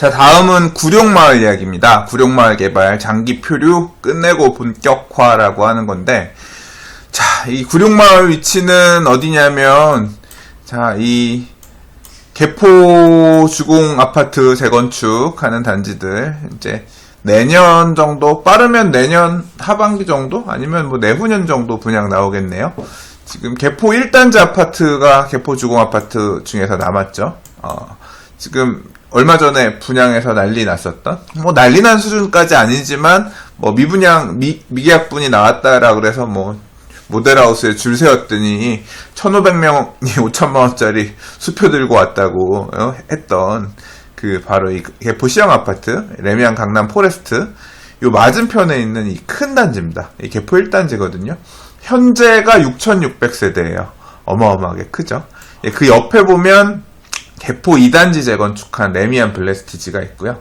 자, 다음은 구룡마을 이야기입니다. 구룡마을 개발 장기 표류 끝내고 본격화라고 하는 건데, 자, 이 구룡마을 위치는 어디냐면, 자, 이 개포 주공 아파트 재건축하는 단지들, 이제 내년 정도, 빠르면 내년 하반기 정도? 아니면 뭐 내후년 정도 분양 나오겠네요. 지금 개포 1단지 아파트가 개포 주공 아파트 중에서 남았죠. 지금 얼마 전에 분양해서 난리 났었던, 뭐 난리 난 수준까지 아니지만, 뭐 미계약분이 나왔다라 그래서 뭐 모델하우스에 줄 세웠더니 1,500명이 5천만원짜리 수표 들고 왔다고 했던 그 바로 이 개포 시형 아파트 레미안 강남 포레스트 요 맞은편에 있는 이 큰 단지입니다. 이 개포 1단지거든요. 현재가 6,600세대예요. 어마어마하게 크죠. 그 옆에 보면 개포 2단지 재건축한 레미안 블레스티지가 있고요.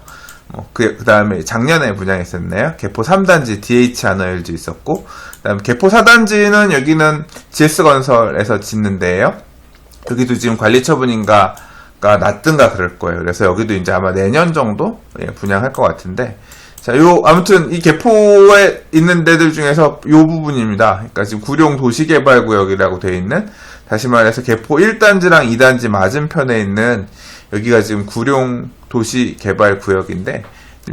그 다음에 작년에 분양했었네요. 개포 3단지 DH 하나LG 있었고, 그 다음에 개포 4단지는 여기는 GS건설에서 짓는데요. 여기도 지금 관리처분인가가 낮든가 그럴 거예요. 그래서 여기도 이제 아마 내년 정도 분양할 것 같은데, 자, 아무튼 이 개포에 있는 데들 중에서 요 부분입니다. 그러니까 지금 구룡 도시개발구역이라고 되어 있는, 다시 말해서 개포 1단지랑 2단지 맞은편에 있는 여기가 지금 구룡 도시개발구역인데,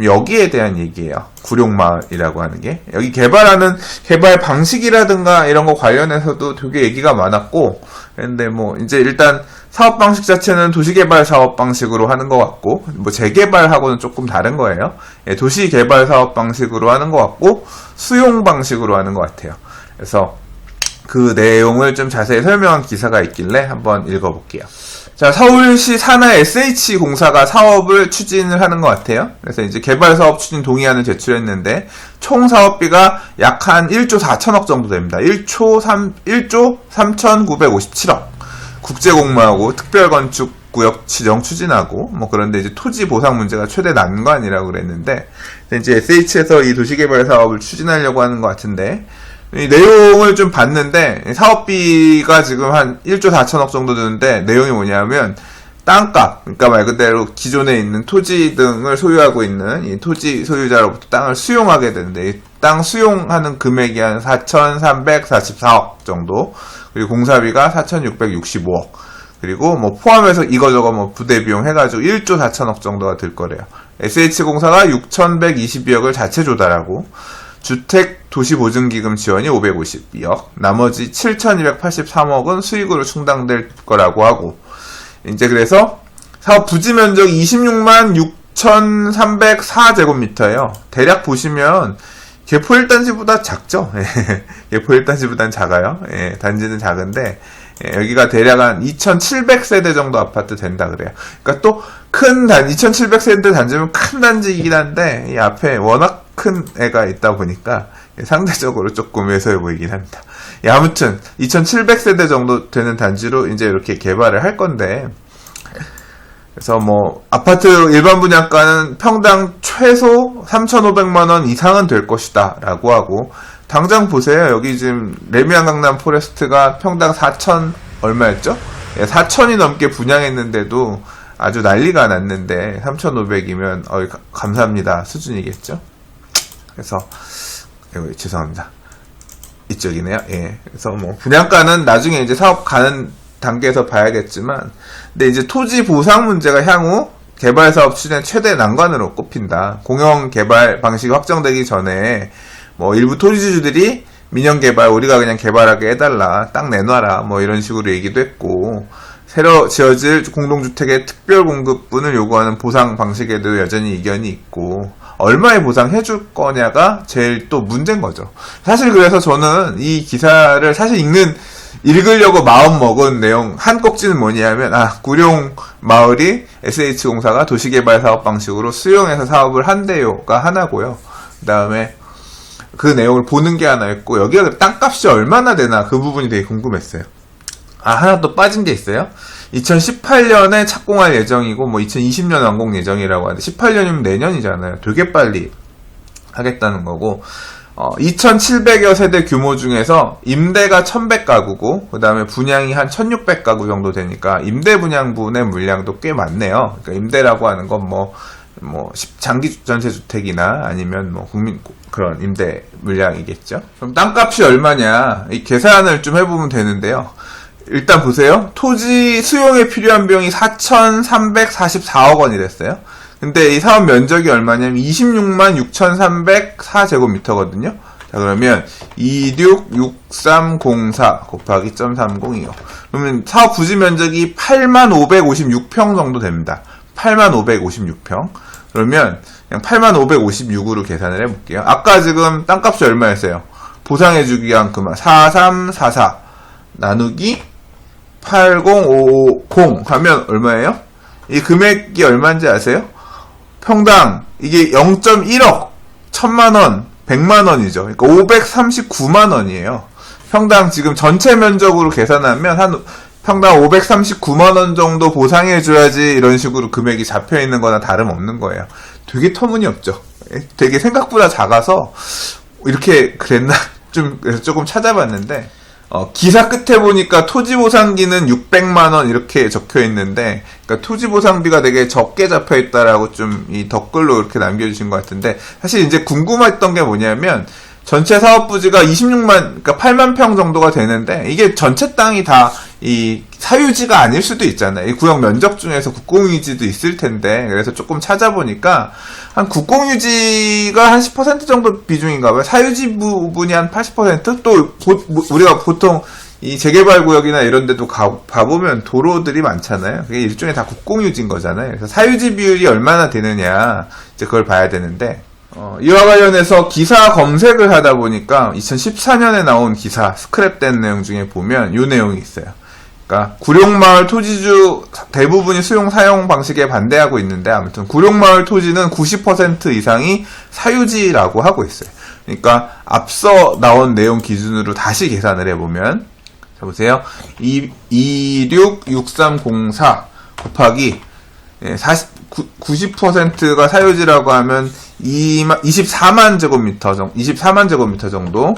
여기에 대한 얘기예요. 구룡마을이라고 하는 게. 여기 개발하는 개발 방식이라든가 이런 거 관련해서도 되게 얘기가 많았고, 근데 뭐 이제 일단 사업 방식 자체는 도시개발 사업 방식으로 하는 것 같고, 뭐 재개발하고는 조금 다른 거예요. 도시개발 사업 방식으로 하는 것 같고, 수용 방식으로 하는 것 같아요. 그래서 그 내용을 좀 자세히 설명한 기사가 있길래 한번 읽어볼게요. 자, 서울시 산하 SH공사가 사업을 추진을 하는 것 같아요. 그래서 이제 개발사업 추진 동의안을 제출했는데, 총 사업비가 약 한 1조 4천억 정도 됩니다. 1조 3,957억. 국제공모하고 특별건축구역 지정 추진하고, 뭐 그런데 이제 토지 보상 문제가 최대 난관이라고 그랬는데, 이제 SH에서 이 도시개발 사업을 추진하려고 하는 것 같은데, 이 내용을 좀 봤는데 사업비가 지금 한 1조 4천억 정도 드는데, 내용이 뭐냐면 땅값, 그러니까 말 그대로 기존에 있는 토지 등을 소유하고 있는 이 토지 소유자로부터 땅을 수용하게 되는데, 이 땅 수용하는 금액이 한 4,344억 정도, 그리고 공사비가 4,665억, 그리고 뭐 포함해서 이거저거 뭐 부대 비용 해가지고 1조 4천억 정도가 들 거래요. SH공사가 6,122억을 자체 조달하고, 주택 도시보증기금 지원이 552억, 나머지 7,283억은 수익으로 충당될 거라고 하고, 이제 그래서 사업 부지 면적 26만 6,304제곱미터예요. 대략 보시면 개포 1단지보다 작죠? 개포 1단지보다는 작아요. 단지는 작은데, 여기가 대략 한 2,700세대 정도 아파트 된다 그래요. 그러니까 또 큰 2,700세대 단지면 큰 단지이긴 한데, 이 앞에 워낙 큰 애가 있다 보니까 상대적으로 조금 왜소해 보이긴 합니다. 아무튼 2,700세대 정도 되는 단지로 이제 이렇게 개발을 할 건데, 그래서 뭐 아파트 일반 분양가는 평당 최소 3,500만원 이상은 될 것이다 라고 하고, 당장 보세요. 여기 지금 레미안 강남 포레스트가 평당 4,000 얼마였죠? 4,000이 넘게 분양했는데도 아주 난리가 났는데 3,500이면 감사합니다 수준이겠죠? 그래서 죄송합니다. 이쪽이네요. 그래서 뭐 분양가는 나중에 이제 사업 가는 단계에서 봐야겠지만, 근데 이제 토지 보상 문제가 향후 개발 사업 추진의 최대 난관으로 꼽힌다. 공영 개발 방식이 확정되기 전에 뭐 일부 토지주들이 민영 개발 우리가 그냥 개발하게 해달라, 땅 내놔라, 뭐 이런 식으로 얘기도 했고, 새로 지어질 공동주택의 특별 공급분을 요구하는 보상 방식에도 여전히 이견이 있고, 얼마에 보상해줄 거냐가 제일 또 문제인 거죠. 사실 그래서 저는 이 기사를 사실 읽으려고 마음 먹은 내용 한 꼭지는 뭐냐면, 구룡 마을이 SH공사가 도시개발 사업 방식으로 수용해서 사업을 한대요가 하나고요. 그 다음에 그 내용을 보는 게 하나 있고, 여기가 땅값이 얼마나 되나 그 부분이 되게 궁금했어요. 하나 또 빠진 게 있어요. 2018년에 착공할 예정이고, 뭐 2020년 완공 예정이라고 하는데, 18년이면 내년이잖아요. 되게 빨리 하겠다는 거고, 2,700여 세대 규모 중에서 임대가 1,100가구고, 그 다음에 분양이 한 1,600가구 정도 되니까 임대 분양분의 물량도 꽤 많네요. 그러니까 임대라고 하는 건 뭐 뭐 장기 전세주택이나 아니면 뭐 국민 그런 임대 물량이겠죠. 그럼 땅값이 얼마냐? 이 계산을 좀 해보면 되는데요. 일단 보세요. 토지 수용에 필요한 비용이 4,344억 원이 됐어요. 근데 이 사업 면적이 얼마냐면 26만 6,304제곱미터거든요. 자, 그러면 266304 곱하기 0.3025. 그러면 사업 부지 면적이 8만 556평 정도 됩니다. 8만 556평. 그러면 그냥 8만 556으로 계산을 해볼게요. 아까 지금 땅값이 얼마였어요? 보상해주기 위한 그만 4344 나누기 80550 하면 얼마예요? 이 금액이 얼마인지 아세요? 평당 이게 0.1억 1000만원 100만원이죠. 그러니까 539만원이에요. 평당 지금 전체 면적으로 계산하면 한 평당 539만원 정도 보상해줘야지 이런 식으로 금액이 잡혀있는 거나 다름없는 거예요. 되게 터무니없죠. 되게 생각보다 작아서 이렇게 그랬나? 그래서 조금 찾아봤는데 기사 끝에 보니까 토지보상비는 600만원 이렇게 적혀있는데, 그러니까 토지보상비가 되게 적게 잡혀있다라고 좀 이 댓글로 이렇게 남겨주신 것 같은데, 사실 이제 궁금했던 게 뭐냐면, 전체 사업부지가 26만, 그러니까 8만 평 정도가 되는데, 이게 전체 땅이 다 이 사유지가 아닐 수도 있잖아요. 이 구역 면적 중에서 국공유지도 있을 텐데, 그래서 조금 찾아보니까, 한 국공유지가 한 10% 정도 비중인가 봐요. 사유지 부분이 한 80%? 또, 우리가 보통 이 재개발 구역이나 이런 데도 가보면 도로들이 많잖아요. 그게 일종의 다 국공유지인 거잖아요. 그래서 사유지 비율이 얼마나 되느냐, 이제 그걸 봐야 되는데, 이와 관련해서 기사 검색을 하다 보니까 2014년에 나온 기사, 스크랩된 내용 중에 보면 이 내용이 있어요. 그러니까 구룡마을 토지주 대부분이 수용 사용 방식에 반대하고 있는데, 아무튼 구룡마을 토지는 90% 이상이 사유지라고 하고 있어요. 그러니까 앞서 나온 내용 기준으로 다시 계산을 해보면, 자 보세요. 266304 곱하기 90%가 사유지라고 하면 24만 제곱미터 정도가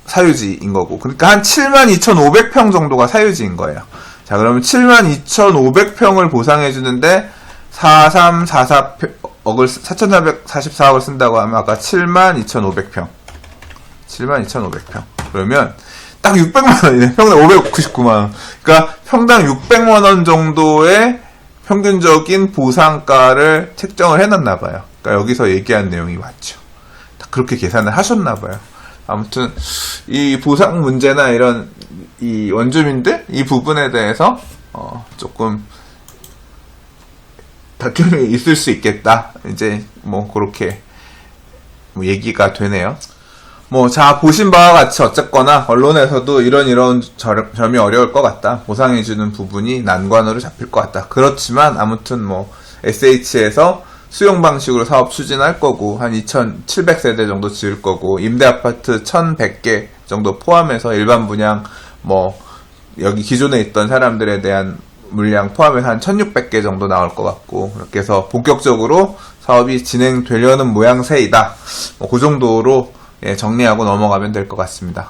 사유지인 거고, 그러니까 한 72,500평 정도가 사유지인 거예요. 자, 그러면 72,500평을 보상해 주는데 4,444억을 쓴다고 하면 아까 72,500평. 그러면 딱 600만 원이네. 평당 599만 원. 그러니까 평당 600만 원 정도의 평균적인 보상가를 책정을 해놨나 봐요. 그러니까 여기서 얘기한 내용이 맞죠. 그렇게 계산을 하셨나 봐요. 아무튼 이 보상 문제나 이런 이 원주민들 이 부분에 대해서 조금 다툼이 있을 수 있겠다. 이제 뭐 그렇게 뭐 얘기가 되네요. 자, 보신 바와 같이 어쨌거나 언론에서도 이런 점이 어려울 것 같다. 보상해주는 부분이 난관으로 잡힐 것 같다. 그렇지만 아무튼 SH에서 수용 방식으로 사업 추진할 거고, 한 2,700세대 정도 지을 거고, 임대아파트 1,100개 정도 포함해서 일반 분양, 여기 기존에 있던 사람들에 대한 물량 포함해서 한 1,600개 정도 나올 것 같고, 그렇게 해서 본격적으로 사업이 진행되려는 모양새이다. 그 정도로 정리하고 넘어가면 될 것 같습니다.